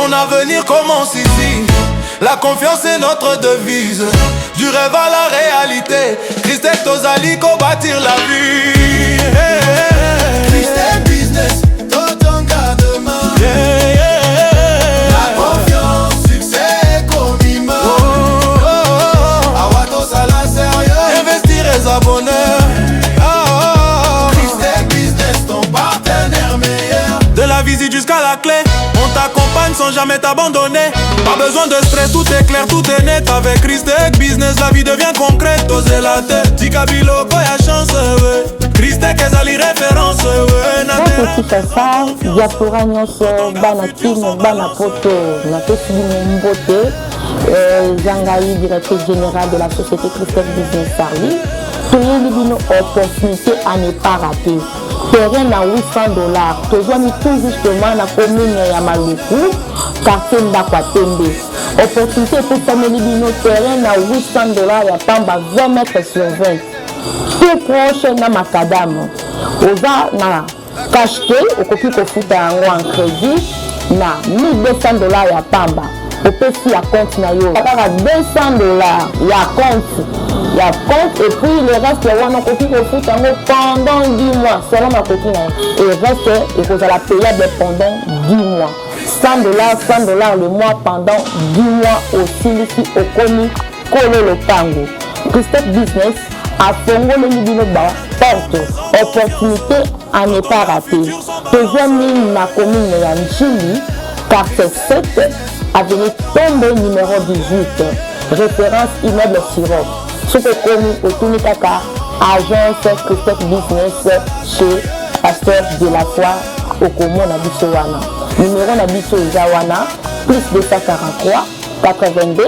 Ton avenir commence ici. La confiance est notre devise. Du rêve à la réalité. Christelle Tozali bâtir la vie. Christelle Business, Totonga demain. La confiance, succès comme immense. Awato Sala sérieux. Investir et abonneurs. Christelle Business, ton partenaire meilleur. De la visite jusqu'à la clé. On t'accompagne sans jamais t'abandonner. Pas besoin de stress, tout est clair, tout est net. Avec Christech Business, la vie devient concrète. Oser la tête, Tikabilo, quoi y'a chance, ouais. Christech est ali référence, ouais. Tout ça, diaspora nyonso, bana kino, bana poto, na tosi mbote. Zangaï, directrice générale de la société Christech Business Sarli. Tout une opportunité à ne pas rater. Terrain à $800. Toujours mis tout justement la commune ya Maluku, quartier Ndakwatembe. Opportunité pour famille bino terrain à $800 ya Pamba 20 mètres sur 20. Tout proche na Macadam. Oza na cacheté, au copie ko futa en crédit na $1200 ya Pamba. Au petit à compte na yo. À $200 ya compte. Il y a compte et puis le reste, on a copie au foot pendant 10 mois. Selon ma copine. Et le reste, il faut la payer pendant 10 mois. $100 le mois pendant 10 mois aussi ici au Komi, Kolo le Tango. Christech Business a Fongo le Libino Ba, porte opportunité à ne pas rater. Deuxième ligne, la commune de Nchili, quartier 7, avenue Tombe numéro 18. Référence immeuble Sirop. Ce que connu au Tunikaka, agence Christech Business chez Pasteur de la Foi au Komo Nabisowana. Numéro Nabiso Zawana, plus 243 82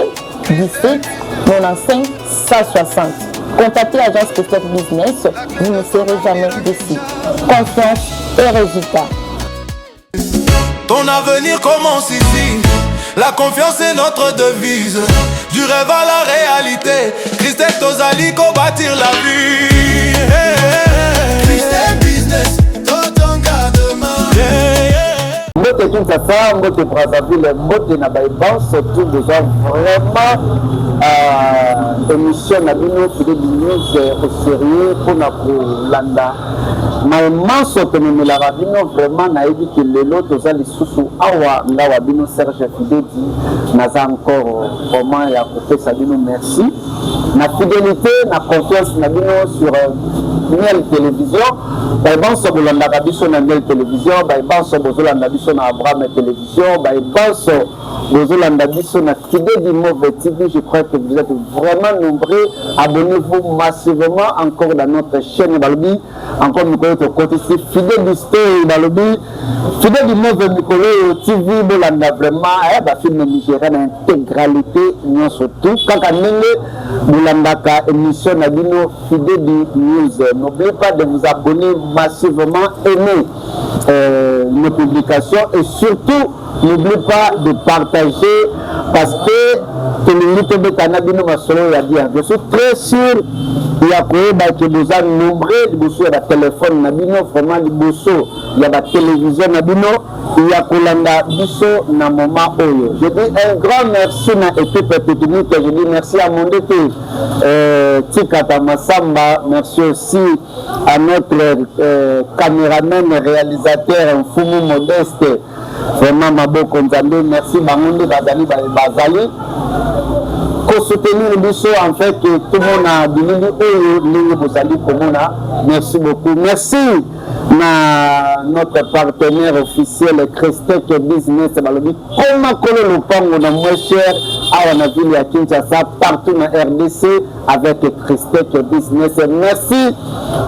17 95 160. Contactez l'agence Christech Business, vous ne serez jamais déçus. Confiance et résultat. Ton avenir commence ici. La confiance est notre devise. Du rêve à la réalité. Christelle Tozali bâtir la vie. Christelle Business, Totonga demain. Mbote Kinshasa, Mbote Brazzaville, Mbote Nabaïban, surtout déjà vraiment émission Nabino qui est news au sérieux pour Landa. Mais immense autonomie la rabino vraiment naïvi que le lot aux les sous awa ngawa bino Serge Fidedi naza encore vraiment ya coupé Sabino merci na fidélité na confiance nabino sur Niel télévision baïban so bolanda biso na Niel télévision baïban so bozolanda biso na Abraham télévision baïban so bozolanda biso na Fidedi Move TV. Je crois que vous êtes vraiment nombreux. Abonnez-vous massivement encore dans notre chaîne Balobi. Encore nous connaissons côté ici Fidedi Stay Balobi, Fidedi Move Mikolo TV bolanda vraiment film nigérien intégralité non surtout quand bolanda ka émission nabino Fidedi News. N'oubliez pas de vous abonner massivement, aimer nos publications et surtout n'oubliez pas de partager parce que je suis très sûr il y a que vous avez nombreux il y a des téléphones vraiment il y a des télévisions il y a Kolanda Bisso na moment oyo. Je dis un grand merci à l'équipe technique. Je dis merci à mon dété Tikata Massamba. Merci aussi à notre caméraman réalisateur Mfumu Modeste. Vraiment Mabo Konzambe. Merci Bangonde Bazali Bazali. Pour soutenir le Bisso en fait tout le monde a dit merci beaucoup. Merci à notre partenaire officiel Christech Business Balobi. Comment coller le pango dans moins cher à la ville à Kinshasa partout dans RDC avec Christech Business. Merci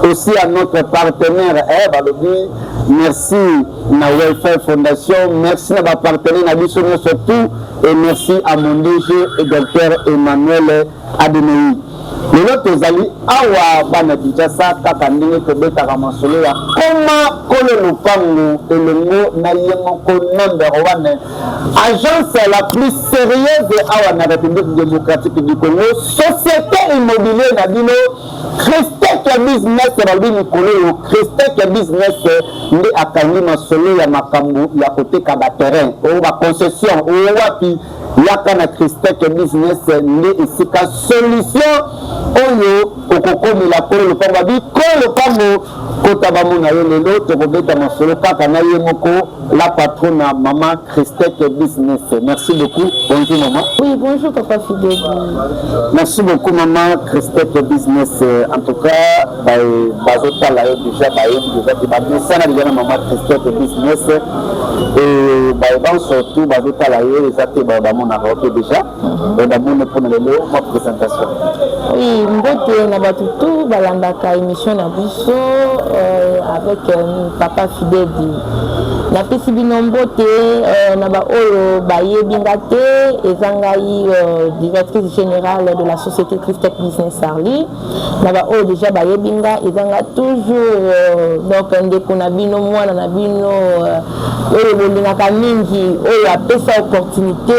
aussi à notre partenaire Balobi. Merci à Welfare Fondation. Merci à ma partenaire Nabiso surtout et merci à mon DG et docteur Emmanuel Ademei. lelo tozali awa bana Kinshasa kaka ndenge tobetaka masolo ya koma kolo lopango elongo na ye moko number 1 agence la plus sérieuse awa na République démocratique du Congo, société immobilière na bino Christec business bali mikolo Christec business nde akangi masolo ya makambo ya koteka ba terrain o ba concession o wapi yaka na Christec business nde esika solution oyo okokomela kolo lopango bi kolo lopango kota bamona yo lelo tokobeta masolo kaka na ye moko la patronne maman Christec business. Merci beaucoup. Bonjour maman. Oui, bonjour papa Fidèle. Merci beaucoup maman Christec business. En tout cas, bazotala yo déjà déjà qui va déjà maman Christec business et ban surtout bazotala yo ezate bamona rote déjà et bamona pour le ma présentation. Oui, mbote na batutu balandaka émission na biso avec papa Fidèle. Na pesi bino mbote na ba oyo bayebinga te ezangai directrice générale de la société Christec Business Sarli. Na ba oyo déjà bayebinga ezanga toujours donc ndeko na bino mwana na bino oyo bolingaka mingi oyo apesa opportunité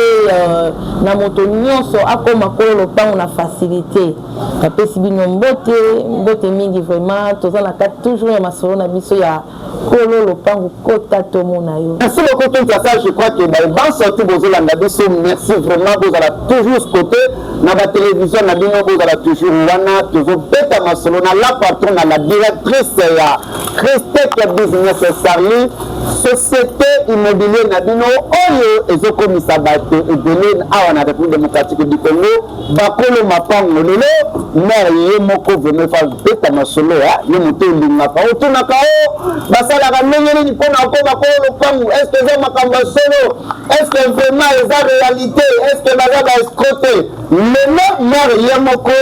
na moto nyonso akoma kolo lopango na facilité. Na pesi bino mbote mingi vraiment tozana toujours ya masolo na biso ya kolo lopango kota tomona yo. Merci beaucoup tout ça, je crois que ban sorti bozolanda biso merci vraiment vous allez toujours ce côté na ba télévision na bino vous allez toujours wana toujours beta masolo na la patronne na la directrice ya Christec Business Sarli société immobilière na bino oyo ezokomisa bato ebele awa na République démocratique du Congo bakolo mapango lelo na ye moko vraiment fa beta masolo ya ye moto lingaka otunaka o basalaka ndenge nini mpona okoma kolo lopango est-ce que eza makambo solo est-ce que vraiment eza réalité est-ce que baza baescrote lelo mare ye moko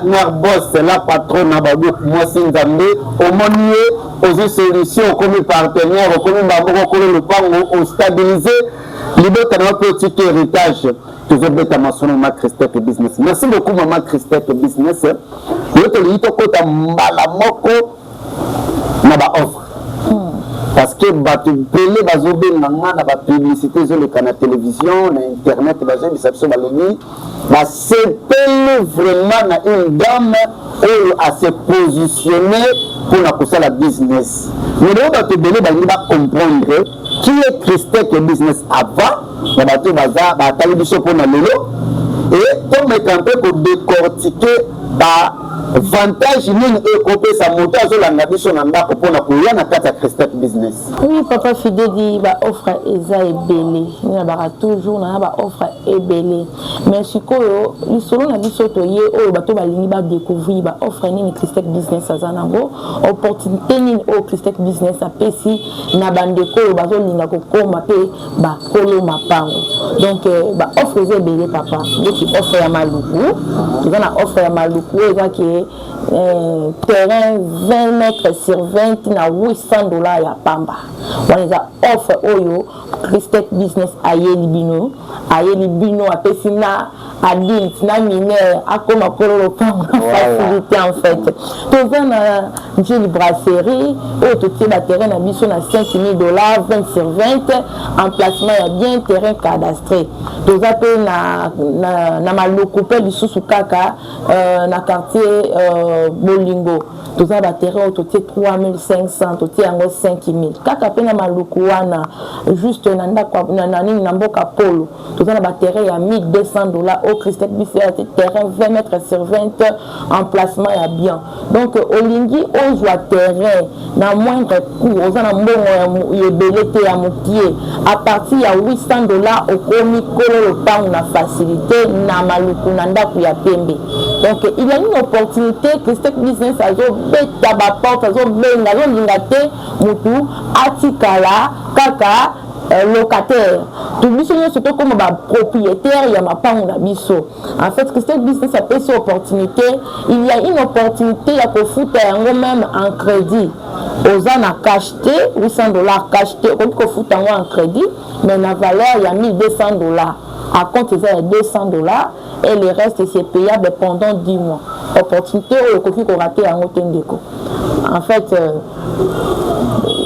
mare boss la patronne na babuku mwasi nzambe omoni ye ozi solution okomi partenaire okomi bamboko kolo lopango ostabilise libota na petit héritage toujours beta masono ma Christec business. Merci beaucoup maman Christec business yoto lito kota mbala moko na ba offre parce que batu pele bazobenga na ba publicité zo le canal télévision na internet bazo bisabso balobi ba sepele vraiment na une dame oyo à se positionner pour la pousser la business. Mais on va te donner comprendre qui est Christec business avant la bateau baza ba télévision pour na lelo et comme un peu pour décortiquer ba avantage nini ekope sa moto azolanda biso na ndako mpona koya na kati ya Christec business. Oui papa Fidèle ba offre eza ebele na baka toujours na ba offre ebele mais sikoyo lisolo na biso toye oyo bato balingi ba découvrir ba offre nini Christec business azanango opportunité nini o Christec business apesi na bandeko oyo bazolinga kokoma pe ba kolo mapango donc ba offre eza ebele papa donc offre ya maluku eza na offre ya maluku eza ki terrain 20 mètres sur 20 na $800 ya pamba. On a offre oyo Christec business ayeli bino apesi na adult na mineur akoma kolo lopango facilité en fait. Toza na njeli brasserie oyo totie ba terrain na biso na $5,000 20 sur 20 emplacement ya bien terrain cadastré. Toza pe na maloko pe lisusu kaka na quartier Bolingo toza ba terrain totie 3500 totie yango 5000 kaka pe na maloko wana juste na ndako na nini na mboka polo toza na ba terrain ya $1,200 au Christec business terrain 20 mètres sur 20 emplacement ya bien donc olingi ozwa terrain na moindre coût oza na mbongo yebele te ya mokie à partir ya $800 okomi kolo lopango na facilité na maloko na ndako ya pembe donc il y a une opportunité Christec business azo beta ba porte azo benga azo linga te mutu atikala kaka locataire tout biso surtout comme ba propriétaire ya mapango na biso en fait Christec business a pesi opportunité il y a une opportunité ya kofuta yango même en crédit oza na cash te $800 cash te ko futa yango en crédit mais na valeur ya $1,200 à compte c'est $200 et le reste c'est payable pendant 10 mois. Opportunité au coquille qu'on raté en Otendeko. En fait,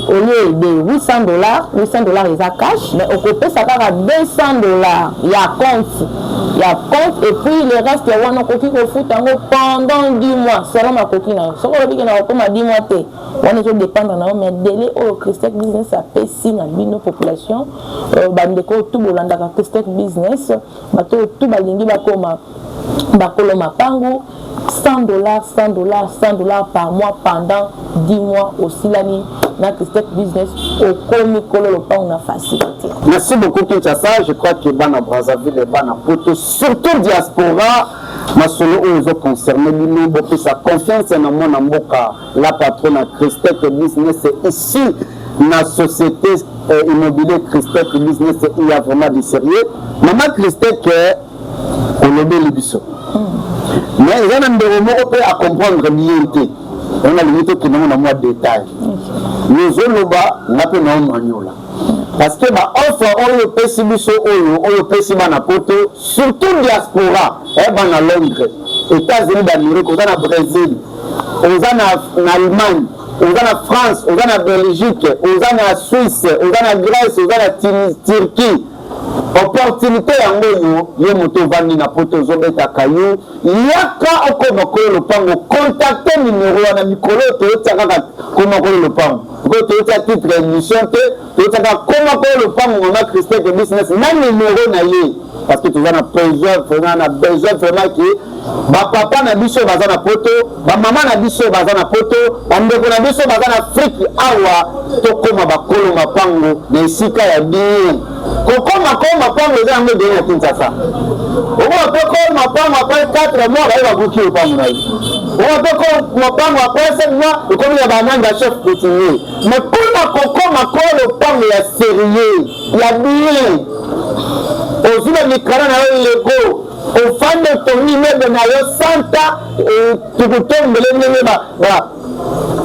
au lieu de $800 ils a cash, mais au côté ça va à $200. Il y a compte et puis le reste il y a un coquille qu'on fout pendant 10 mois. Selon ma coquille, ce qu'on dit qu'on a 10 mois, on est dépendre mais délai au Christec Business a fait signe à nos populations. Bandeko tout bolanda Christec Business, bato tout balingi bakoma bakoloma pango. $100 par mois pendant 10 mois aussi l'année dans Christec Business au Komikolo le pas on a facilité. Merci beaucoup Kinshasa, je crois que Bana Brazzaville et Bana Poto, surtout diaspora, ma solo aux autres concernés, nous beaucoup sa confiance dans mon amboka, la patronne Christec Business ici, la société immobilière Christec Business, il y a vraiment du sérieux. Maman Christec, on le met le biseau. Mais il y a un peu à comprendre bien. On a limité que nous avons moins de détails. Nous avons là. Parce que offre on pessimisme on pessimisme na poto surtout diaspora à Londres, États-Unis d'Amérique, on a Brésil, on a Allemagne, on a France, on a Belgique, on a Suisse, on a Grèce, on a Turquie. Opportunité yango yo moto vandi na poto zobeta kayo yaka okoma ko le pango contacter numéro na mikolo to tsaka koma ko le pango ko to tsaka titre émission te to tsaka koma ko le pango na Christec Business na numéro na ye parce que tu vas na besoin vraiment que ba papa na biso baza na poto ba mama na biso baza na poto ba ndeko na biso baza na Afrique awa to koma ba kolo mapango na isika ya bien kokoma mapango za ngo de Kinshasa omo to ko mapango après 4 mois ba buki o pango na yi omo to ko mapango après 7 mois o komi ya bananga chef coutumier mais pour kokoma ko le pango ya sérieux ya bien ozula mikara na yo lego ofande toni mebe na yo santa tukutombele ndenge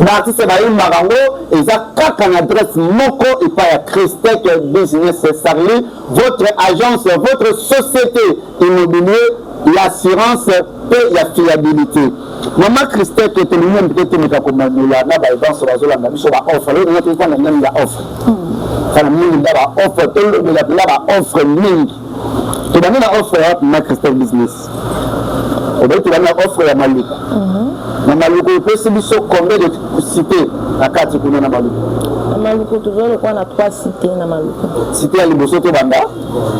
baartiste bayimbaka ngo eza kaka na adresse moko epai ya Christec Business Sarli, votre agence, votre société immobilier l'assurance et la fiabilité. Maman Christec est une même peut-être mais comme la na ba dans la zone la biso ba offre le notre fois la même la offre. Ça la même la offre tout le la offre mingi. Tu vas la offre ma Christec Business. On va tu vas la offre ya Malika. Na Maluku peut se biso combien de cités à 4 kuna na Maluku. Na Maluku toujours le quoi na 3 cités na Maluku. Cité à Liboso to banda.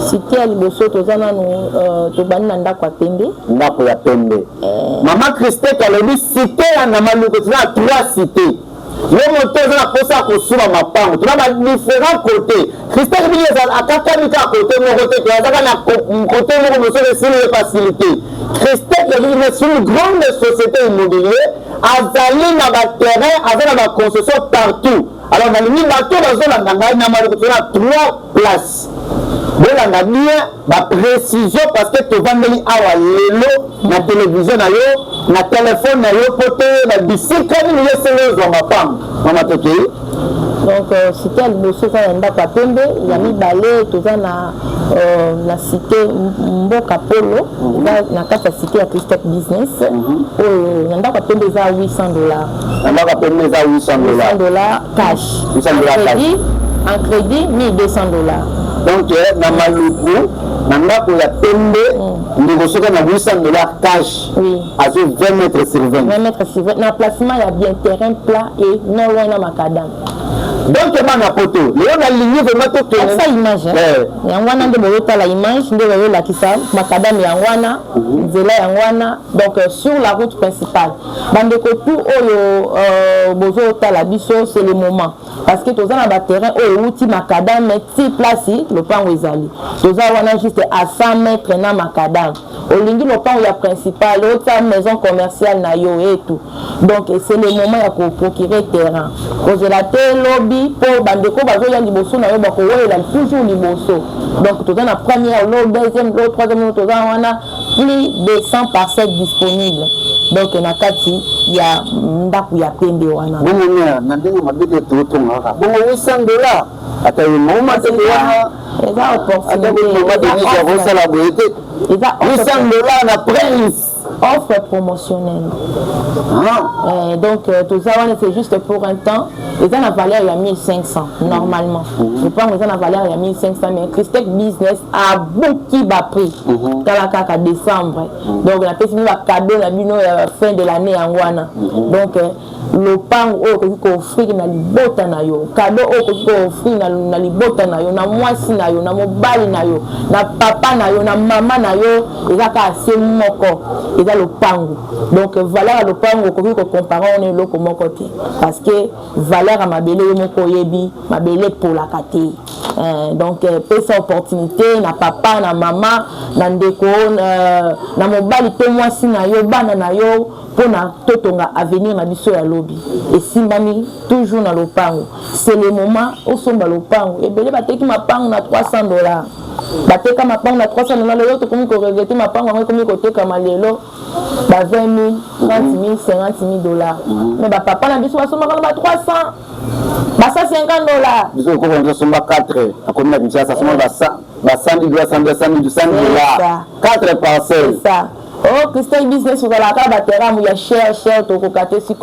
Cité à Liboso to zana no to banda ndako Pembe. Ndako ya Pembe. Maman Christec a le cité na Maluku tu as 3 cités. Le moteur na posa ko sura mapango. Tu as différents côtés. Christec bi à kakamika côté mon côté que azaka na côté mo ko se les facilités. Christec est une grande société immobilière, azali na ba terrain, azali na ba concession partout. Alors dans le bateau dans zone na ngai na Maluku na 3 places. Bolanda bien ba précision parce que tu vandeli awa lelo na télévision na yo, na téléphone na yo pote na bisika ni yeselo zo mapam. Mama tokei. Donc cité Liboso za ndako Pembe, ya mibale toza na cité Mboka Polo, na kata cité ya Christec Business. Na ndako Pembe za $800. Na ndako Pembe za $800 cash. $800 en crédit $1,200. Donc na Maluku na ndako ya Pembe Liboso na $800 cash. Oui. À 20 mètres sur 20. 20 mètres sur 20. Na placement il y a bien terrain plat et non loin na macadam. Donc il y a une photo. Il y a une ligne vraiment tout ça image. Il y a une de bonita la image, de la qui ça, macadam yangwana, zela yangwana. Donc sur la route principale. Bande tout bozo la biso c'est le moment. Parce que tous dans le terrain au outil macadam mais ti place le pan ezali. Tous wana juste à 100 mètres na macadam. Au lingi le pan ya principal, l'autre maison commerciale na yo et tout. Donc c'est le moment ya ko procurer terrain. Cause la lobby pour bandeko bazo ya liboso na yo ba ko wela toujours liboso. Donc tout dans la première, l'autre deuxième, l'autre troisième, tout dans wana plus de 100 parcelles disponibles. donc na kati ya ndaku ya pembe wana bongo na ndenge mabele totonga bongo $800 ata yoma te wana eza opportunité $800 na prince offre promotionnelle. Donc tout ça c'est juste pour un temps. Ils ont la valeur il y a 1500 normalement. Je pense qu'ils ont la valeur il y a 1500 mais Christec Business a beaucoup bas prix. Kalaka décembre. Donc on a fait un cadeau la bino fin de l'année en Wana. Donc le pain au offrir na libota na yo. Cadeau au offrir na libota na yo, na mwasi na yo, na mobali na yo, na papa na yo, na maman na yo, ezaka assez moko. Eza le pango. Donc valeur le pango ko ko comparer on est loko moko te parce que valeur à mabele moko yebi, mabele pour la kate. Donc pesa opportunité na papa na maman na ndeko na mobali te mwasi na yo bana na yo pour na totonga avenir na biso ya lobby et simbami toujours na lopango c'est le moment au somba lopango et belé bateki mapango na $300 bateka mapango na $300 lelo to komi ko regretter mapango ngwe komi ko teka malelo ba 20 000 30 000 50 000 $. Mais ba papa na biso basomba na 300 ba $150 biso ko vendre somba 4 akomi na Kinshasa somba ba 100 $100 4 parcelles ça. Oh, Christec Business, vous allez à la terrain, il y a cher, tu as une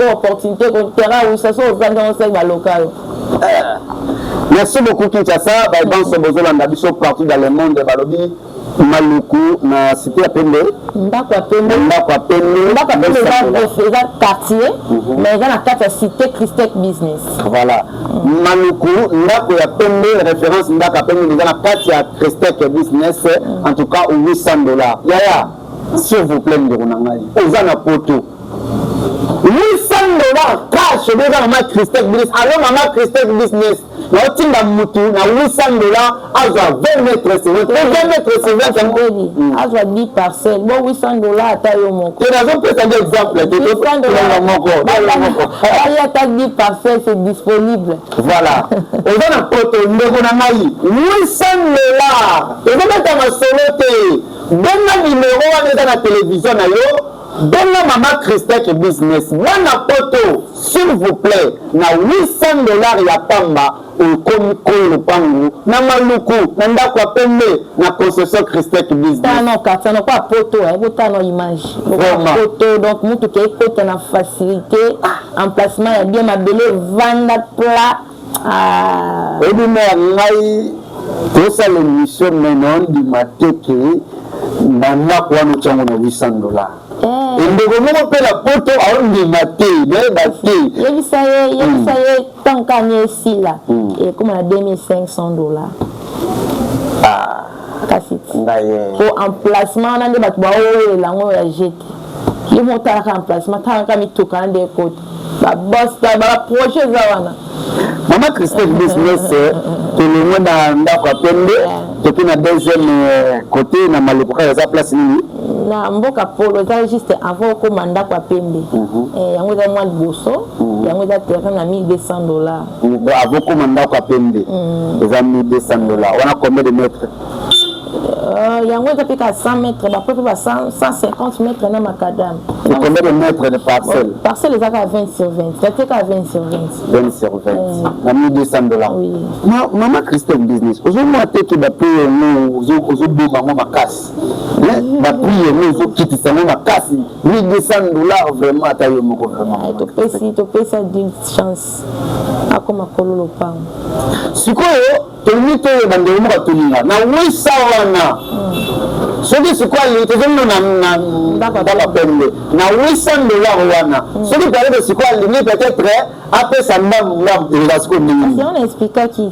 opportunité, terrain où ça se fait dans local. Merci beaucoup, Kinshasa. Partout dans le monde, Maluku, na cité à Pembe. Ndako à Pembe, c'est un quartier, mais il y a la cité Christec Business. Voilà. Maluku, Ndako à Pembe, référence Ndako à Pembe, il y a la carte Christec Business, en tout cas $800. Yaya. S'il vous plaît, Ndironangai, Ozana Poto. $800 cash, déjà maman Christec Business. Alors maman Christec Business, na otinda mutu na $800, azwa 20 mètres c'est 20 mètres c'est 20 azwa 10 parcelles. Bon $800 ata yo moko. Tu as peut-être un exemple de $800 moko. Il y a 10 parcelles, c'est disponible. Voilà. Ozana Poto, Ndironangai, $800. Et vous mettez ma soloté. Donne numéro à la télévision, donne maman Christec Business. Wana poto, s'il vous plaît, na $800 ya pamba, au pangu, na maluku, na ndako pembe, na concession Christec Business. Non, car ça n'a pas poto, vous avez une image. Poto, donc, nous, tout est côté na facilité, emplacement, il y a bien ma belle vanda plat. Et bien, tout ça, l'émission maintenant du matin qui nana kwa mchango na $800. Ndego moko pe la poto a ndi mate, be bate. Yebisaye tanka nyesi la. Et comme on a $2500. Kasi. Pour emplacement na de batwa o la ngo ya jete. Ye mota ka emplacement tanka mi toka nde côté. Ba boss ba projet za wana. Maman Christec Business, tout le monde a ndako pembe, tout na deuxième côté na maluku ya place ni. Na mboka polo za juste avant ko mandako pembe. Yango za mwa liboso, yango za terrain na $1200. Avant ko mandako pembe. Za $1200. On a combien de mètres? Yango za pika 100 mètres, ba peut pas 150 mètres na makadam. Combien de mètres de parcelle? Parcelle est à 20 sur 20. C'est à 20 sur 20. 20 sur 20. Na $1200. Oui. Maman Christec Business. Aujourd'hui tu qui ba payer nous ozo bomba mo makasi. Ba payer nous ozo kitisa mo makasi. $1200 vraiment atayo moko vraiment. To pay ça d'une chance. Akoma kololo pang. Sikoyo tonito bande mo katulinga. Na $800 wana. Soki sikoyo tozomo na ndako pembe. Na $800 wana. Soki pare de sikoyo lingi peut-être après ça on explique qu'il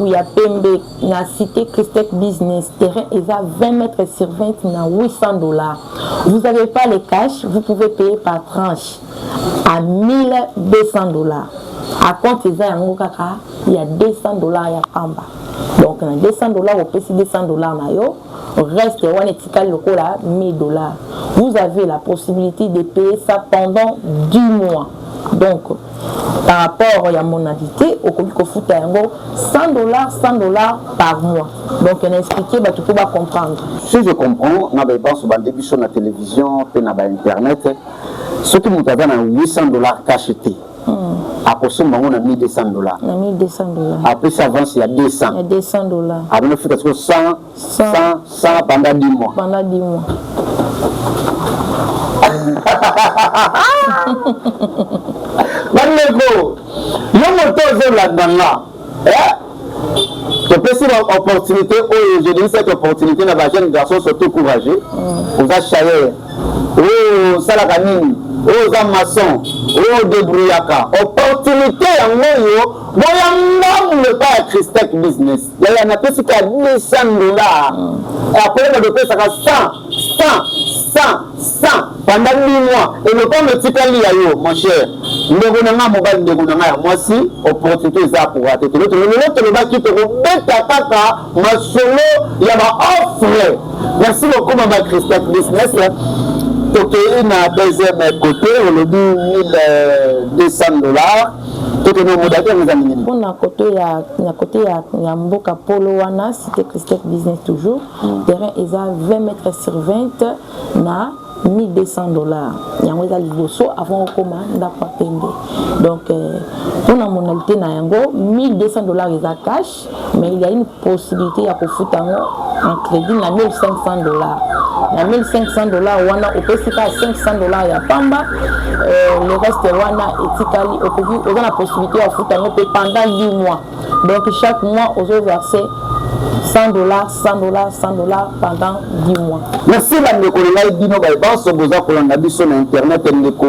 y a Pembe, la cité Christec Business, terrain est à 20 mètres sur 20, na $800. Vous n'avez pas les cash, vous pouvez payer par tranche à $1200. À compte il y a $200 à Pamba. Donc $200 au PC $200 mayo, reste one étiquette local $1000. Vous avez la possibilité de payer ça pendant 10 mois. Donc, par rapport à mon invité, au Kogi Kofuta Yango, $100 par mois. Donc, on a expliqué, tu peux pas comprendre. Si je comprends, on a des banques sur la début sur la télévision, puis sur Internet. Ce qui nous a donné $800 cash. Après ça, on a mis $200. On a mis $200. Après ça avance, il y a 200. Il y a $200. Après, il faut 100 pendant 10 mois. Pendant 10 mois. Bandeko, il y a un moteur là-dedans. Tu peux essayer l'opportunité, je dis cette opportunité, la jeune garçon surtout courageux, on va chailler, ça la canine, aux maçons, aux débrouillaka. Opportunité en moyo, moi ne pas à Christec Business. Il y a un peu de $200. Et après, on peut faire 100 pendant 8 mois. Et le temps me dit mon cher. Moi aussi, opportunité ça pour rater. L'autre va quitter le bête à kaka, ma solo, il y a ma offre. Merci beaucoup, Maman Christec Business. Donc, il y a un deuxième côté, on le dit $200. Pour na côté ya mboka polo wana cité Christec Business toujours terrain eza 20 mètres sur 20 na $1,200 yango eza liboso avant okoma ndako pembe. Donc pour na monalité na yango $1,200 eza cash, mais il y a une possibilité ya kofuta ngo en crédit na $1,500. Na $1,500 wana opesika $500 ya pamba, le reste wana etikali okoki oza na possibilité ya kofuta ngo pendant 10 mois. Donc chaque mois ozo verser $100 pendant 10 mois. Merci Bandeko Ngai Bino Baïba, so boza kolanda biso na internet ndeko,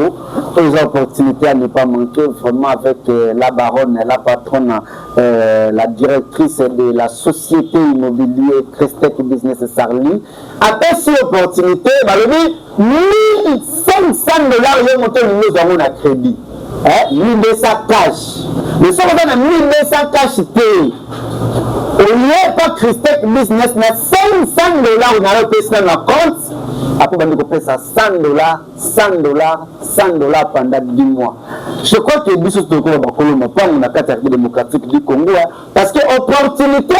aux opportunités à ne pas manquer vraiment avec la baronne, la patronne, la directrice de la société immobilière Christec Business Sarli. Après cette opportunité, balobi $1,500 yo monter nous avons un crédit. 1,200 cash. Mais ça on a 1,200 cash té. Au lieu pas Christec Business na $500 on a payé sur la compte. Après on paye ça $100 pendant 10 mois. Je crois que biso toko ba koloma pas on a carte démocratique du Congo parce que opportunité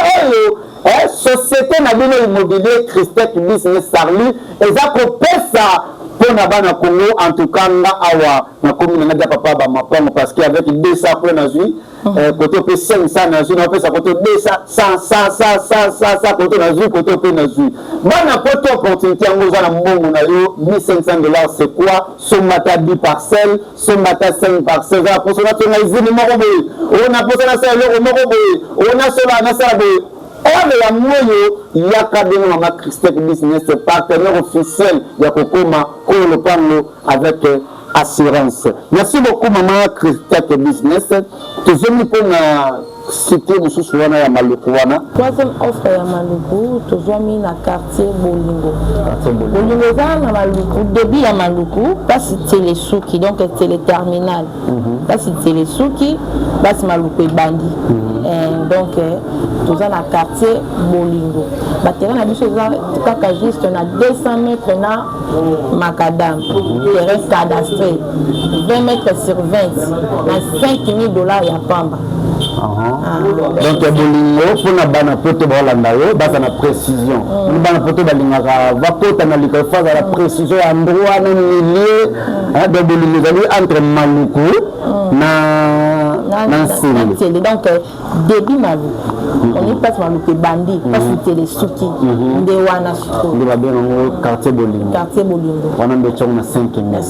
société na bino immobilier Christec Business Sarli eza ko pesa pour na bana Congo en tout cas nga awa na commune na papa ba mapango parce que avec 200 pour na vie côté pe 500 na vie na pesa côté 200 100 côté na vie côté pe na vie bana côté opportunité ngo za na mbongo na yo $1,500 c'est quoi somata 10 parcelles somata 5 parcelles za pour cela tu na izini moko boy on a posé na ça le moko boy on a cela na ça boy. Or, la moyo, il y a cadre Maman Christec Business, partenaire officiel, il y a Kokoma, Kolopango avec assurance. Merci beaucoup, Maman Christec Business. Deuxième pour cité de Sousouana et Malukuana. Troisième offre à Maluku, toujours mis dans le quartier Bolingo. Bolingo, dans Maluku, début à Maluku, pas si c'est les souki, donc c'est les terminales. Pas si c'est les souki, pas si Maluku est bandit. Donc, toujours dans le quartier Bolingo. Le terrain a juste 200 mètres na Macadam, terrain cadastré, 20 mètres sur 20, $5,000 à Pamba. Donc Bolingo pour na bana poto balanda yo basa na précision ni bana poto balingaka va poto na lika phase la précision endroit na milieu de Bolingo entre Maluku na Sili. Donc début Maluku on y passe Maluku bandi parce que c'est les souki de wana chiko de la bien quartier Bolingo wana mbe chong na 5,000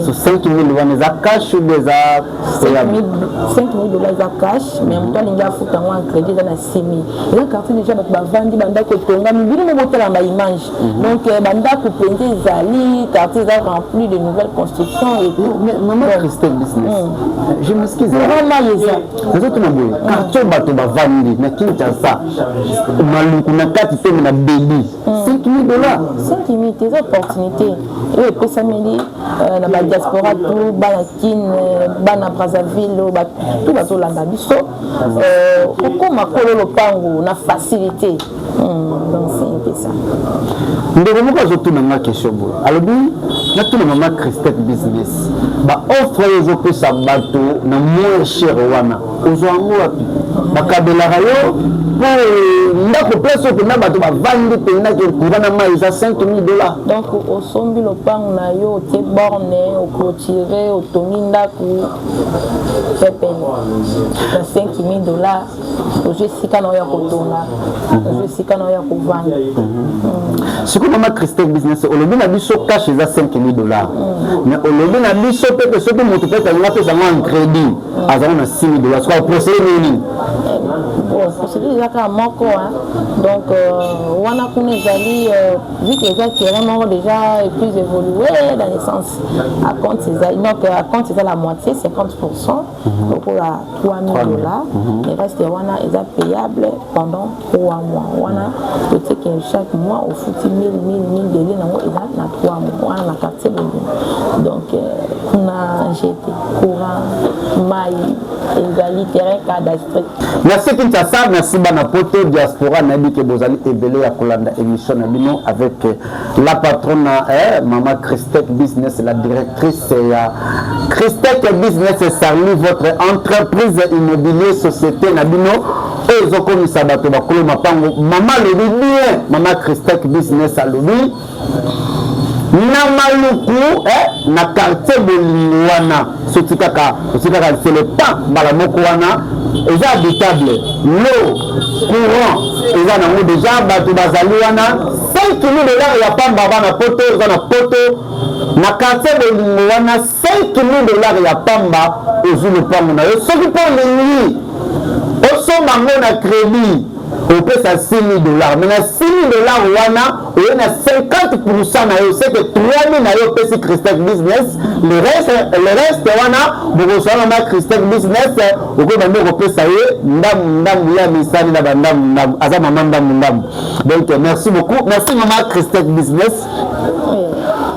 so 5,000 wana za cash ou des $5,000 za cash mais en temps linga futa ngo en crédit dans 6,000 et là quartier déjà ba vandi banda ko tonga mbili mo botela ba image donc banda ko pente zali quartier za rempli de nouvelles constructions et tout. Maman Christec Business je m'excuse vraiment yeza les autres naboy quartier bato ba vandi na Kinshasa Maluku na kati te na Beli $5,000 des opportunités et puis ça me dit na ba diaspora tout bana kin bana Brazzaville tout bato landa biso okoma kololo pango na facilité donc c'est ça. Ndeko moko azotuna nga question boy alobi na tout le moment Christec business ba offre les opésa bato na moins cher wana ozwango wapi bakabela rayo pour ndako place au na bato ba vendre pena ke courant na mai za $5,000. Donc au sombi le pang na yo te borne au clôturer au tomi ndako fait peine $5,000 au jessika na ya kotonga au jessika na ya kovanda. Ce que maman Christec business au lobi na biso cash za $5,000 mais au lobi na biso peut ce que moto peut aller faire ça en crédit à na $6,000 quoi procéder nini bon procéder déjà ka moko donc wana kuna zali vu que les terrains déjà plus évolué dans le sens à compte c'est donc à compte c'est la moitié 50% donc pour la $3,000 le reste wana est payable pendant 3 mois wana tu sais que chaque mois au foutu 1000 délai nango est na 3 mois wana na quartier donc on a jeté courant maille égali terrain cadastre. Merci Kinshasa, merci bana poto diaspora na bi ke bozali ebele ya kolanda émission na bino avec la patronne maman Christec business la directrice ya Christec business Sarli votre entreprise immobilier société na bino ezokomisa bato bakolo mapango maman le bien maman Christec business alobi na maluku na quartier Bolingwana c'est le temps bala moko wana eza habitable l'eau courant eza nango déjà bato bazali wana $5,000 ya pamba bana poto eza na poto na quartier Bolingwana $5,000 ya pamba ozwi lopango na yo soki mpo olingi osomba ngo na crédit opesa $6,000 mais na $6,000 wana oye na 50% na yo c'est que $3,000 na yo pesi Christec business le reste wana bokosala na Christec business okobanda kopesa ye ndamu ya misani na bandamu aza mama ndamu donc merci beaucoup merci maman Christec business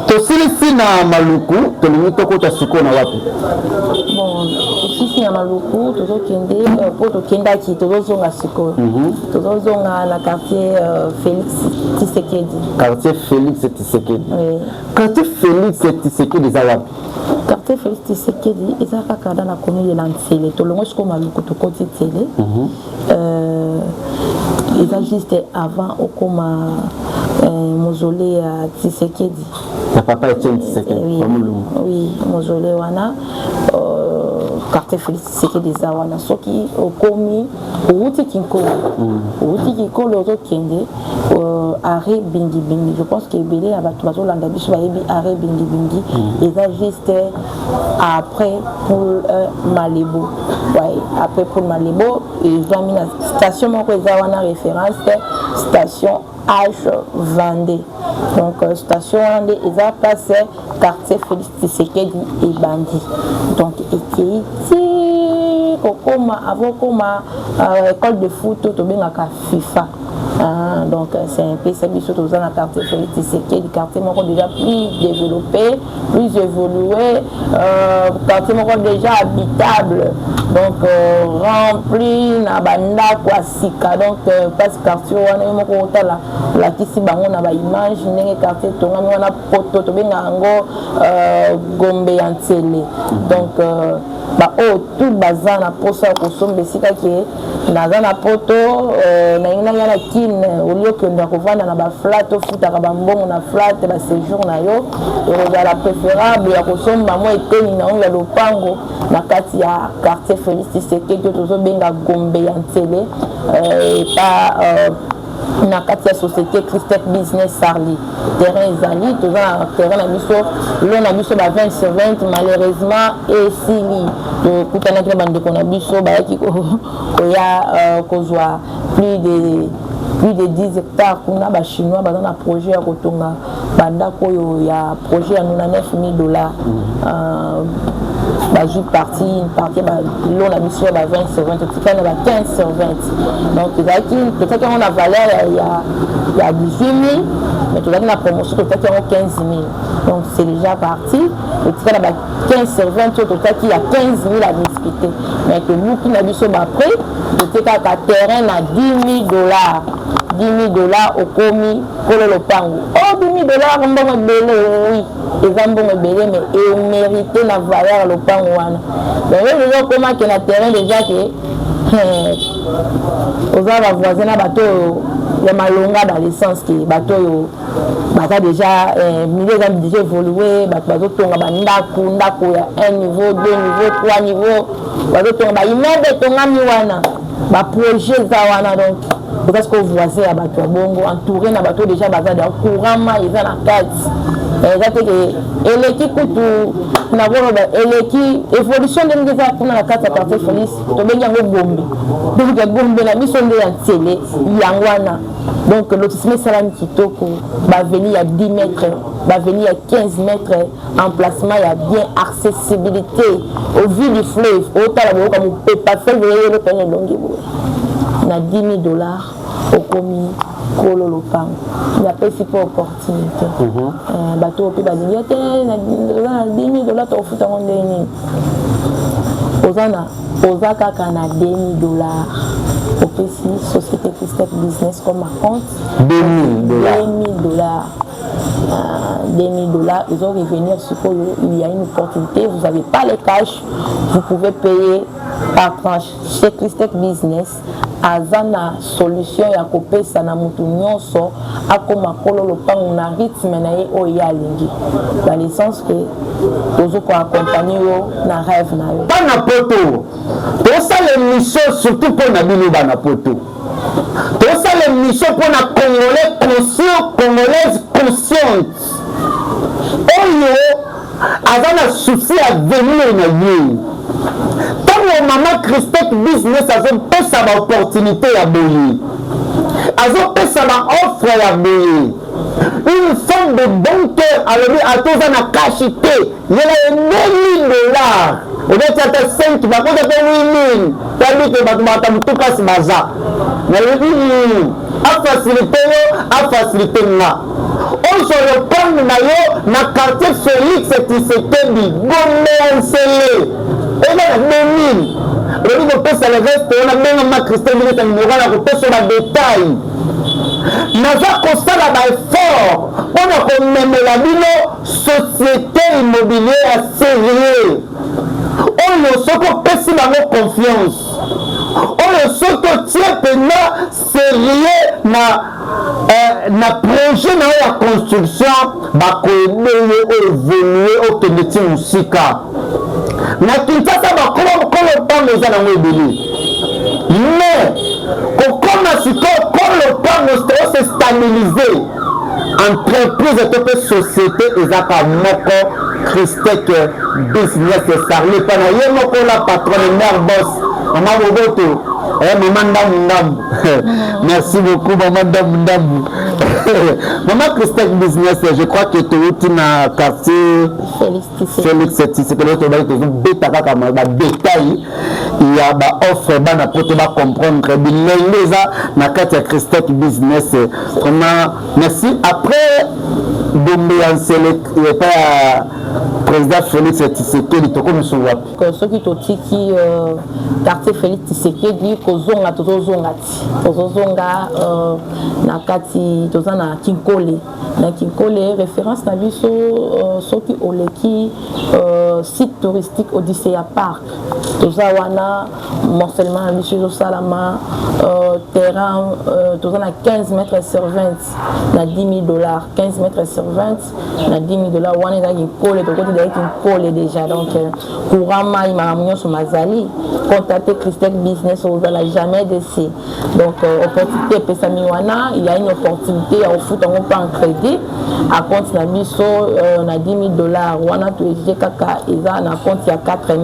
tosilisi na maluku tolingi tokota siko na wapi bon ici na maluku tozokende po tokendaki tozozonga siko tozozonga na quartier Félix Tshisekedi. Quartier Félix Tshisekedi. Oui. Quartier Félix Tshisekedi eza wapi? Quartier Félix Tshisekedi eza kaka dans la commune de Lantsele tolongo siko maluku tokoti Tsele. Eza juste avant okoma mausolée à Tshisekedi. Ta papa Etienne Tshisekedi. Oui, mausolée wana quartier Félix Tshisekedi eza wana soki okomi outi kinkolo ozokende arrêt bingi je pense que ebele ya bato bazolanda biso bayebi arrêt bingi eza juste après pour Malebo après pour Malebo ezwami na station moko eza wana référence station H Vendée donc station wana eza passé quartier Félix Tshisekedi ebandi donc ekei kokoma avant koma école de foot tobengaka FIFA. Donc c'est un peu ça biso dans la quartier Félix Tshisekedi quartier moko déjà plus développé plus évolué quartier moko déjà habitable donc rempli na banda kwa sika donc parce quartier wana moko otala la kisi bango na ba image ndenge quartier tongami wana poto tobenga ngo Gombe ya Ntsele donc tout bazar na posa kosomba esika ke naza na poto na ingana na kin au lieu que ndako kovanda na ba flat ofutaka bambongo na flat ba séjour na yo ezala préférable ya kosomba mo eteni na ya lopango na kati ya quartier Félix Tshisekedi tozobenga Gombe ya Ntsele na kati ya société Christec business Sarli terrain ezali toza terrain na biso lo na biso ba 20/20 malheureusement esili tokutanaki na bandeko na biso bayaki koya kozwa plus de 10 hectares kuna ba chinois baza na projet ya kotonga bandako oyo ya projet ya $99,000 une partie l'on a mis sur la 20/20 on a 15/20 donc peut-être qu'on a valeur il y a 18 000 mais tout la promotion peut-être qu'on a 15 000 donc c'est déjà parti peut-être qu'on a 15/20 peut-être qu'il y a 15 000 à discuter mais que nous qui n'a mis sur ma prix peut-être qu'à terrain à $10,000 10 000 $ au commis pour le pango. Oh, 10 000 $, on va me oui. Les gens vont me béler, mais ils méritent la valeur le pango. Donc, les gens comment que la terrain déjà que aux gens voisins à bateau, les malonga dans le sens que bateau, bateau déjà, milliers d'années déjà évolué, bateau tonga ndako ya 1 niveau, 2 niveaux, 3 niveaux, bateau tonga immeuble tonga miwana, ba projet zawana donc. Parce que vous voyez à bateau bongo entouré na bateau déjà bazar dans couramment ils ont la carte. Exactement que eleki kutu na bolo ba eleki évolution de ngeza pour la carte à quartier Félix to benga ngo bombe. Donc ya bombe na biso nde ya télé yangwana. Donc lotissement salam kitoko ba venir à 10 mètres, va venir à 15 mètres, emplacement il y a bien accessibilité au vu du fleuve, au talabo comme on peut pas faire le panier longue. Na 10 000 $ au commis Kolo Lopang. Il n'y a pas si peu opportunité. Bateau au pays va dire 10 000 $, tu as fait un dernier. Osaka a 10 000 $. Au PC, Société Christelle Business comme à compte. 2 000 $. 2 000 $, ils vont revenir sur quoi il y a une opportunité, vous n'avez pas les cash, vous pouvez payer par tranche. Chez Christelle Business, Azana solution ya kopesa na mutu nyonso akoma kolo lopango na rythme na ye o ya lingi. Dans le sens que tozo ko accompagner yo na rêve na yo. Bana poto. To ça l'émission surtout pour na bino bana poto. To ça l'émission pour na congolais conscient, congolaise consciente. Oyo azana souci à venir na ye. Tant maman Christelle Business a fait sa opportunité à boyer. A fait sa offre à boyer. Une femme de bon cœur a tous en cachité. Il y a 9 000 $. Et bien, tu as 5, tu vas compter 8 000. Tu as dit que tu vas tout passer baza. Mais il dit, à faciliter, on se reprend dans le quartier Félix Tshisekedi, Gomé Ansele. Et là, 2 000. Le livre peut se reste, on a bien ma Christelle Business numéro, on a peut sur le détail. Naza constat à effort, on a même la bino société immobilière sérieux. On ne se peut si dans confiance. On ne se peut tirer pendant sérieux na projet na la construction ba ko évoluer au Kennedy Musika. Na Kinshasa ba ko pas les ana mobili. Mais comme si le plan se stabiliser, entreprise et société et moko Christelle Business Sarli pana moko la patronne mère boss maman Boboto maman Ndam. Merci beaucoup maman Ndam. Maman Christelle Business, je crois que tu es dans le quartier Félix Tshisekedi, tu as détail, il y a une offre pour comprendre dans le quartier Christelle Business. Merci. Après, il n'y a pas président Félix Tshisekedi, tu as sur ceux qui ont dit quartier Félix Tshisekedi, Kozonga, Nakati, na Kinkole. Na Kinkole, référence na biso, ceux qui ont les site touristique Odyssea Park. Tozawana, morcellement, Michel Salama, terrain, na 15 mètres sur 20, na 10 000 $. 15 mètres sur 20, na 10 000 $. On est dans Kinkole, donc on est dans Kinkole déjà. Donc, couramment, il m'a amené sur Mazali. Contacter Christelle Business, on ne va jamais décider. Donc, opportunité, Pesamiwana, il y a une opportunité à offrir en crédit. À compte, on a 10 000 $. On a tout les kaka, ils ont un compte, il y a 4 000.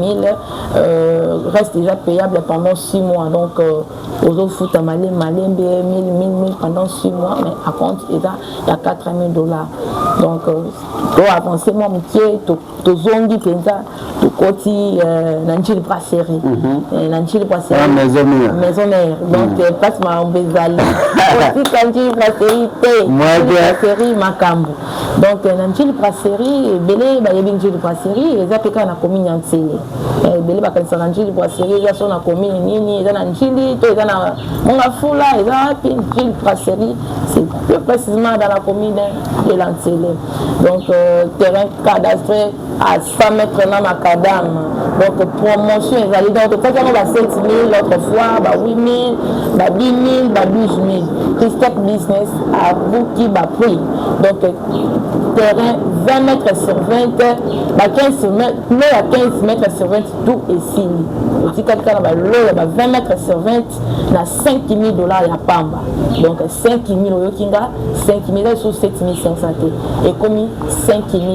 Reste déjà payable pendant 6 mois. Donc, aux autres foot à Malé, 1000 pendant 6 mois. Mais à compte, il y a 4 000 $. Donc, to avancer moi métier, to zongi penza, to koti nanjili brasserie. Nanjili brasserie. Maison mère. Donc, passe ma mbezali. Koti nanjili brasserie te. Brasserie makambo. Donc, nanjili brasserie, belé ba yebi nanjili brasserie, eza peka na commune Nyansele. Belé ba kanisa nanjili brasserie, eza so na commune nini, eza nanjili, to eza na monga fula, eza nanjili brasserie. C'est plus précisément dans la commune de Nyansele. Donc, terrain cadastré à 100 mètres dans macadam. Donc, promotion, ils allaient dans le temps, on va 7 000, l'autre fois, 8 000, 10 000, 12 000. Christec Business à Bouki, prix. Donc, terrain 20 mètres sur 20, 15 mètres, mais à 15 mètres sur 20, tout est signé. Si quelqu'un a 20 mètres sur 20, il a 5 000 $, il y a Pamba. Donc, 5 000 $, 5 000 sur 7 500. Et comme 5 000 $,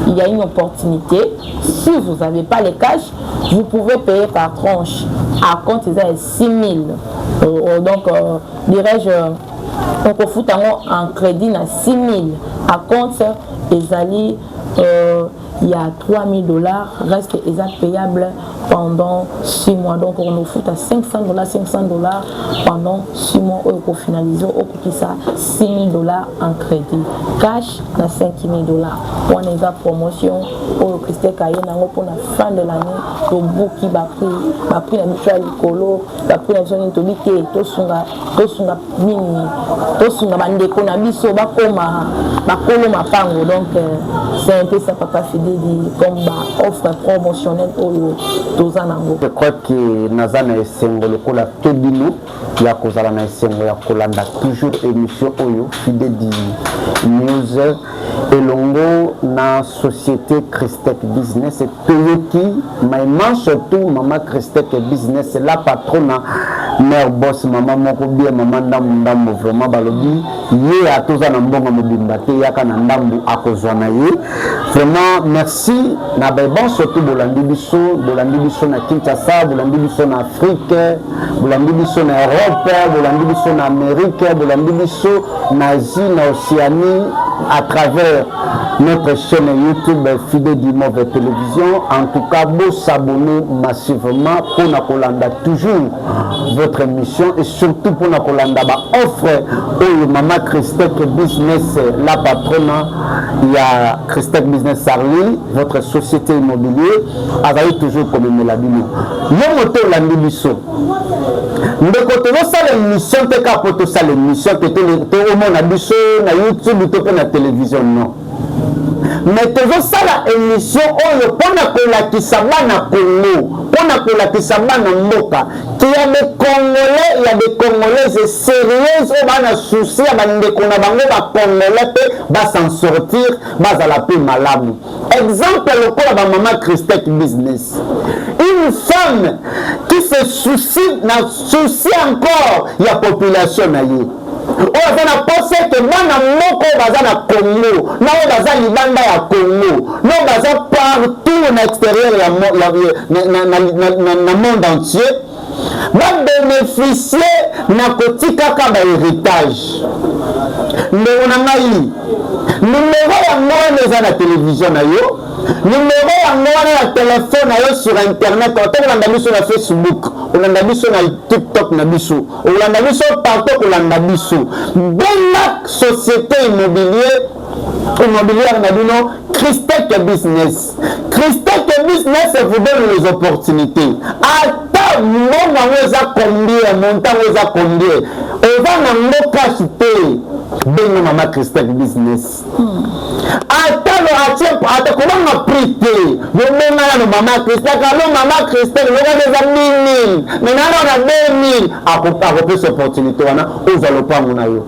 il y a une opportunité. Si vous n'avez pas les cash, vous pouvez payer par tranche. À compte, il y a 6 000. Donc, dirais-je, on peut foutre en crédit à 6 000. À compte, il y a 3 000 $, reste payable pendant 6 mois. Donc on nous fout à 500 $, pendant 6 mois pour finaliser au coût ça 6 000 $ en crédit. Cash à 5 000 $. On a une promotion au Christec pour la fin de l'année. Le bout qui va pris la Michel Nicolo, va pris la zone intolité, tout sunga mini, tout sunga bandeko na biso bakoma bakolo mapango. Donc c'est un peu ça papa Fidé comme offre promotionnelle au je crois que Nazana et Sengolo kola tobino ya kozala na Sengo ya kolanda toujours émission oyo Fidé di news elongo na société Christec Business et Toyoki maman surtout maman Christec Business la patronne mère boss maman moko bien maman ndambo vraiment balobi ye atoza na mbongo mobimba te yaka na ndambo akozwa na ye vraiment merci na bon surtout bolandi biso na Kinshasa, bolandi biso na Afrique, bolandi biso na Europe, bolandi biso na Amérique, bolandi biso na Asie, na Océanie à travers notre chaîne YouTube Fidé du Mauvais Télévision. En tout cas, vous s'abonnez massivement pour nous kolanda toujours votre émission et surtout pour nous kolanda offre au Maman Christec Business, la patronne, il y a Christec Business Sarli, votre société immobilière, avez toujours comme la bino. Yo moto la biso. Ndeko to ça l'émission te kapoto ça l'émission que te au monde biso na YouTube to na télévision non. Mais toujours ça la émission oyo pona kolakisa bana Congo, pona kolakisa bana mboka. Il y a des Congolais, il y a des Congolaises sérieuses au bana souci à bandeko na bango ba Congolais ba s'en sortir, ba za la paix malamu. Exemple le quoi ba maman Christec Business. Une femme qui se soucie encore la population na ye. On a pensé que bana moko baza na Congo, na baza libanda ya Congo, na baza partout na extérieur na monde entier, va bénéficier na kotika ka ba héritage. Mais on a maï. Numéro ya ngwana eza na télévision na yo. Numéro ya ngwana na téléphone na yo sur internet, on a mis sur la Facebook, on a mis sur la TikTok na biso, on a mis sur partout on a mis sur la société immobilière na bino Christec Business. Christec Business vous donne les opportunités. Ata mona weza combien, montant weza combien. On va na mboka chité. Ben maman Christec Business. Ata comment prêter. Vous menga na maman Christec, alors maman Christec, vous avez des 1000. Maintenant on a 2000. À propos cette opportunité on a aux pas mon ayo.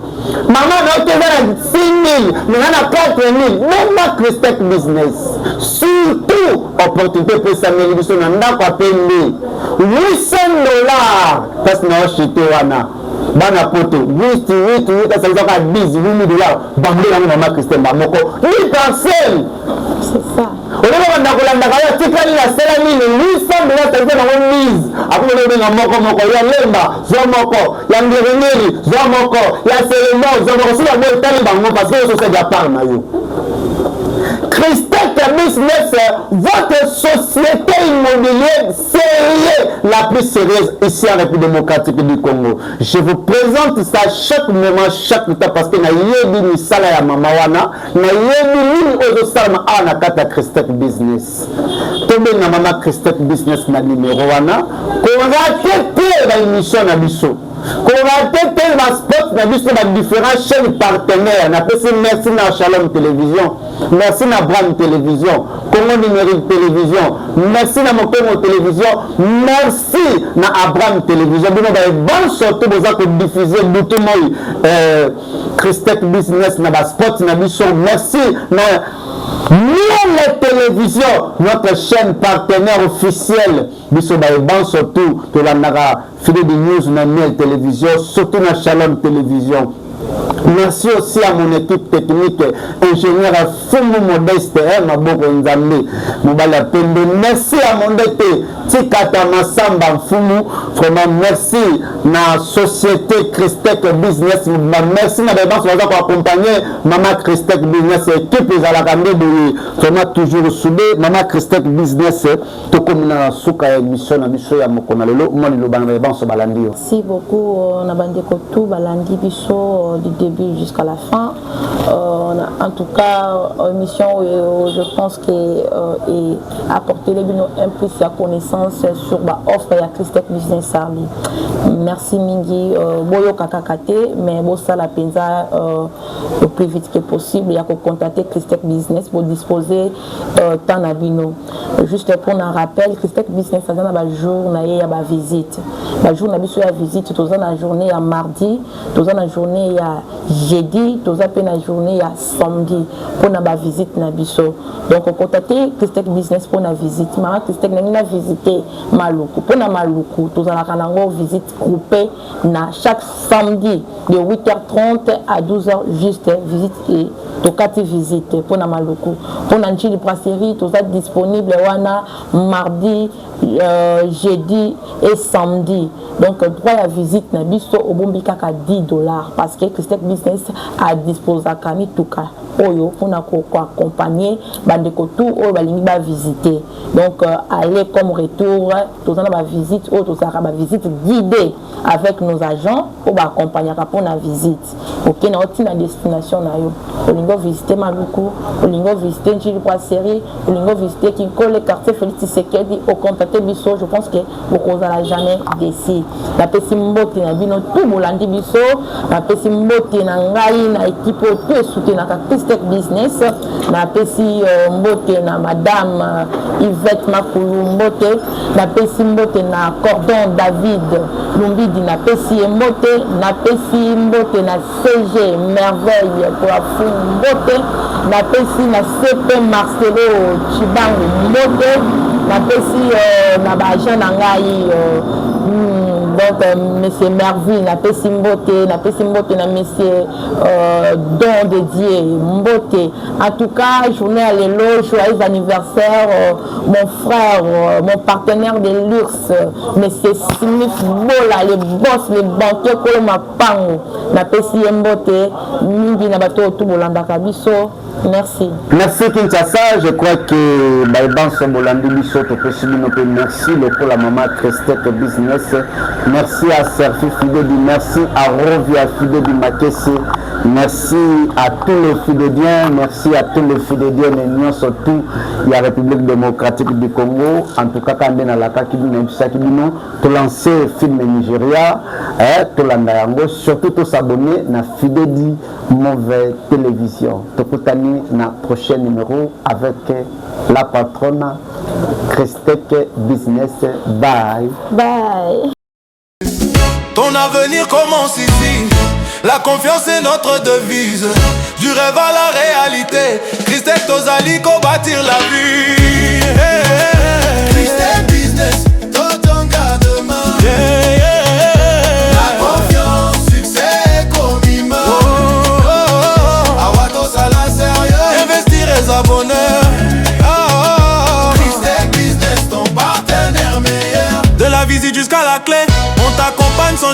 Maman na te va 6000, maintenant 4000. Maman Christec Business. Surtout opportunité pour s'améliorer biso na ndako apende $800 parce que na chité wana. bana poto 8 ça veut dire 10 $8,000 bambe na maman Christelle Bamoko ni parcelle c'est ça on va kolanda kaya tikali la sela mine 800 $, ça veut dire mise après le benga moko ya lemba zo moko ya ngirengeri zo moko ya selemo zo moko sila mo tali bango parce que c'est déjà par na yo Christelle Business, votre société immobilière sérieuse, la plus sérieuse ici en République démocratique du Congo. Je vous présente ça chaque moment, chaque temps parce que na yebi ni sala ya mama wana, na yebi ni ozo salama ana kata Christelle Business. Tombe na mama Christelle Business na numéro wana, ko raté la émission na biso. Qu'on a été dans spot, on a vu sur différentes chaînes partenaires. On a fait merci à Shalom Télévision, merci à Bram Télévision, Congo Numérique Télévision, merci à Mokomo Télévision, merci à Abraham Télévision. Nous avons bon surtout besoin de diffuser beaucoup Christelle Business, na spot, na mission. Merci à Miel Télévision, notre chaîne partenaire officielle. Biso ban surtout de la Nara Fidé de News na Miel Télévision, surtout na Shalom Télévision. Merci aussi à mon équipe technique, ingénieur Fumu Modeste, Maboko Nzambe, Mobala Pende. Merci à mon DT, Tikata Massamba Fumu. Vraiment, merci à la société Christelle Business. Merci à la banque pour accompagner Maman Christelle Business, équipe les Alakandé de vraiment toujours soudé. Maman Christelle Business, tout comme dans la souka émission, na mission ya Mokonalelo, moi le banque sur Balandi. Merci beaucoup, on a bandé tout Balandi Bisso du début jusqu'à la fin. En tout cas, émission je pense que apporter les binos un plus la connaissance sur l'offre à Christelle Business Sarli. Merci Mingi, boyo kakakate, mais bon ça la penza le plus vite que possible. Il y a qu'à contacter Christelle Business pour disposer tant à bino. Juste pour un rappel, Christelle Business ça donne un jour na ya ba visite. La jour na biso ya visite, tous la journée à mardi, tous la journée à jeudi, tous la journée à samedi pour na visite na biso. Donc contacter Christelle Business pour na visite. Maman Christelle na visiter Maluku. Pour na Maluku, tous la kanango visite groupée na chaque samedi de 8h30 à 12h juste visite et tokati visite pour na Maluku. Pour na Nchili Brasserie, tous est disponible wana mardi, jeudi et samedi. Donc droit à visite na biso au bombi kaka $10 parce que Christelle Business a disposé à kani tuka oyo pour na ko accompagner bandeko tout oyo balingi ba visiter. Donc aller comme retour tous na ba visite ou tous ba visite guidée avec nos agents pour ba accompagner pour na visite. OK na oti na destination na yo. Olingo visiter Maluku, olingo visiter Nchili Brasserie, olingo visiter Kinkole quartier Félix Tshisekedi au contacter biso, je pense que vous causera jamais décis. La pesi mbote na bino tout bolandi biso, la pesi mbote na ngai na équipe tout soutenir na Christelle Business, na pesi mbote na madame Yvette Makulu mbote, na pesi mbote na Cordon David Lumbidi, na pesi mbote na CG Merveille pour la fou mbote, na pesi na CP Marcelo Chibangu mbote, na pesi na bajan na ngai donc monsieur Merville na pesi mbote na monsieur Don Dédié mbote. En tout cas, journée à l'élo, joyeux anniversaire mon frère, mon partenaire de luxe, monsieur Smith Bola, le boss, le banquier Koloma Pango na pesi mbote mingi na bato tout bolanda kabiso. Merci. Merci Kinshasa, je crois que Baïban Sombolandi Bisso, merci pour la maman Christelle Business, merci à Serfi Fidedi, merci à Rovia Fidedi Makessi, merci à tous les fidéliens, merci à tous les fidéliens et surtout la République démocratique du Congo, en tout cas quand on a la Kakibino, tout lancer film Nigeria, tout l'andayango, surtout tout s'abonner à Fidedi Mauvais Télévision. Na prochain numéro avec la patronne Christelle Business. Bye. Bye. Ton avenir commence ici. La confiance est notre devise. Du rêve à la réalité. Christelle Tozali bâtir la vie. Christelle Business, ton engagement. La confiance.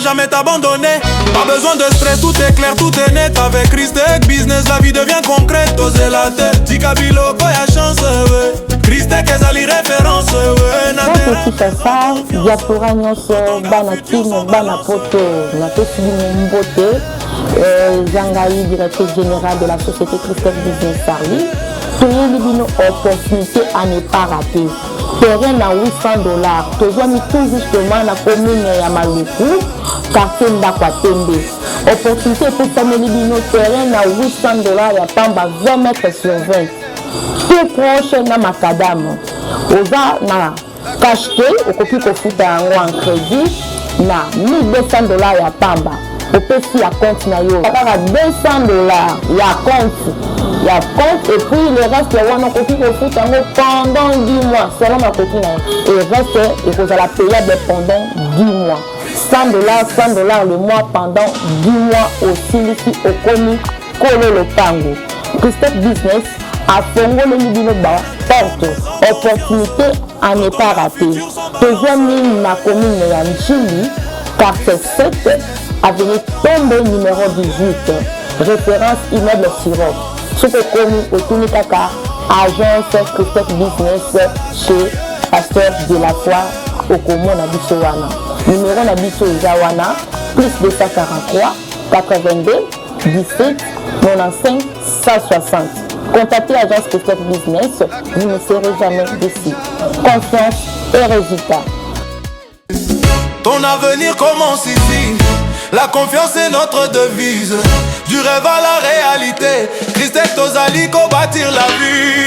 jamais t'abandonner. Pas besoin de stress, tout est clair, tout est net. Avec Christec Business, la vie devient concrète. Oser la tête, Dikabilo, pas ya chance, ouais. Christec ezali référence, ouais. Nakokita sa diaspora nyonso bana kino bana poto napesi bino mbote Zangai, directrice générale de la société Christec Business Sarli. Toyeli bino opportunité à ne pas rater. Terrain à $800. Toujours mis tout justement la commune ya Maluku, quartier Ndakwatembe. Opportunité pour family bino terrain à $800 ya pamba 20 mètres sur 20. Tout proche na Macadam. Oza na cacheté, au copie ko futa en crédit na $1200 ya pamba. Au petit à compte na yo. Para $200 ya compte. Il y a compte et puis le reste, on a copie au foot pendant 10 mois. Selon ma copine. Et le reste, il faut la payer pendant 10 mois. $100 le mois pendant 10 mois aussi ici au Komi, Kolo le Tango. Christec Business a Fongo le Libino porte opportunité à ne pas rater. Deuxième ligne, ma commune Yanchili, quartier 7, avenue Tombe numéro 18. Référence immeuble Sirop. Ce que connu au Tunikaka, agence Christec Business chez Pasteur de la Foi au Komo Nabisowana. Numéro Nabiso Zawana, plus 243 82 17 95 160. Contactez l'agence Christec Business, vous ne serez jamais déçus. Confiance et résultat. Ton avenir commence ici. La confiance est notre devise. Du rêve à la réalité. Christec Tozaliko bâtir la vie.